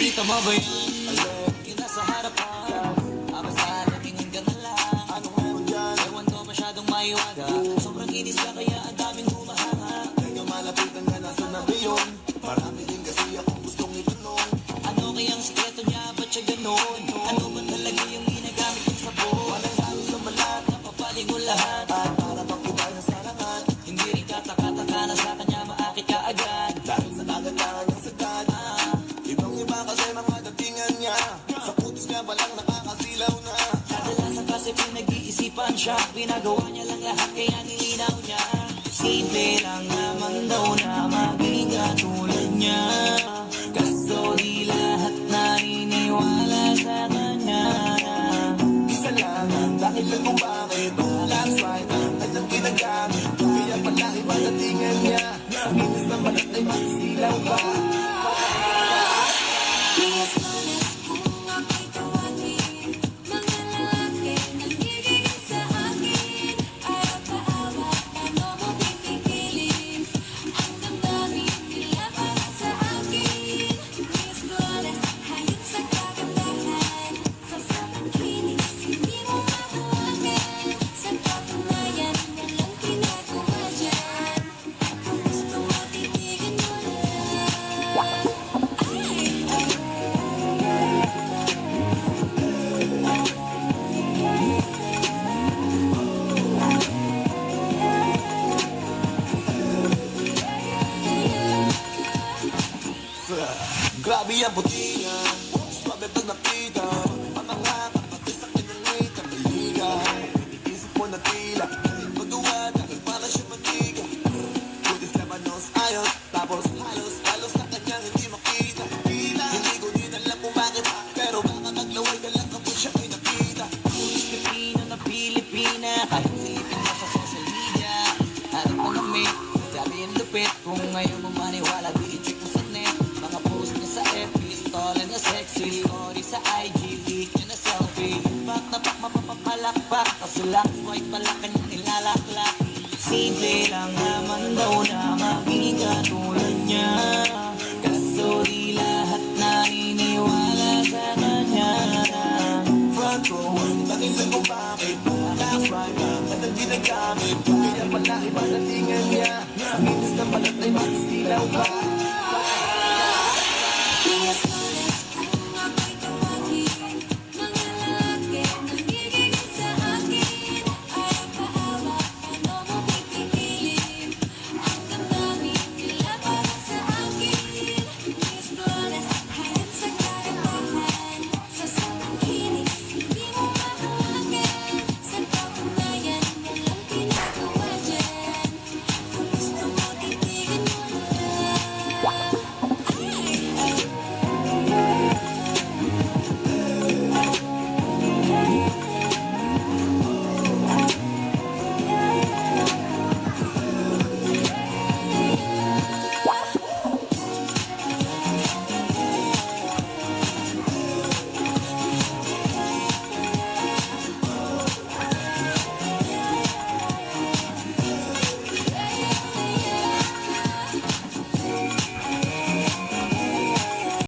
Nakita mo ba yun? Yung nasa harapan, basta natingin ka na lang. Anong meron dyan? Ewan ko masyadong maiwaga. Sobrang inis ka kaya ang daming humahanga. Kaya malapitan ka na sa nabi yun. Marami din kasi akong gustong itanong. Ano kayang sikreto niya? Ba't siya ganon? Ano ba talaga yung ginagamit ng sabon? Walang halo sa balat, napapaling mo lahat. At para makita na sa lahat, hindi rin kataka-taka na sa kanya maakit ka agad. Dahil sa kagandahan niyang sagad, ibang-iba kasi mga datingan niya. Sa putos niya balang nakakasilaw na. Kadalasan kasi pinag-iisipan siya, pinagawa niya lang lahat kaya nilinaw niya. Simple lang naman daw na maging katulad niya. Kaso di lahat naniniwala sa kanya. Isa lang ang dahilan kung bakit last right ang kanyang ginagamit. Kaya pala iba datingan niya. Sa kinis ng balat ay masisilaw pa. Yes, honest, kung ako'y tawagin, mga lalaki nangigigil sa akin. Ayaw paawa, paano mo pipigilin ang damdamin nila para sa akin? Yes, honest, hayop sa kagandahan, sa sobrang kinis, hindi mo mahawakan. Sa katunayan, walang ginagawa dyan. Kung gusto mo, titigan mo na lang. Grabe ang puti niya, swabe pag nakita. Pamangakap pati sa kinangit ang biliga. Iisip mo na tila, magawa dahil para siya maniga. Putis labanos ayos, tapos halos na kanyang hindi makita. Hindi ko din alam kung bakit, pero baka maglaway ka lang kapag siya ay nakita. Pulis Pilipino na Pilipina, kahit silipin mo sa social media. Harap pa kami, grabe yung lupit. Kung ngayon mo maniwala, di i-check mo sa net. Mga post niya sa FB, story niya sexy. Story sa IG, leak niya na selfie. Pak na pak, mapapapalakpak. Kaso lang, swipe pala kanyang nilalaklak. Simple lang naman daw na maging katulad niya. Kaso di lahat naniniwala sa kanya. Front row, nakita ko bakit last right ang kanyang ginagamit. Kaya pala iba datingan niya. Sa kinis ng balat ay masisilaw ka.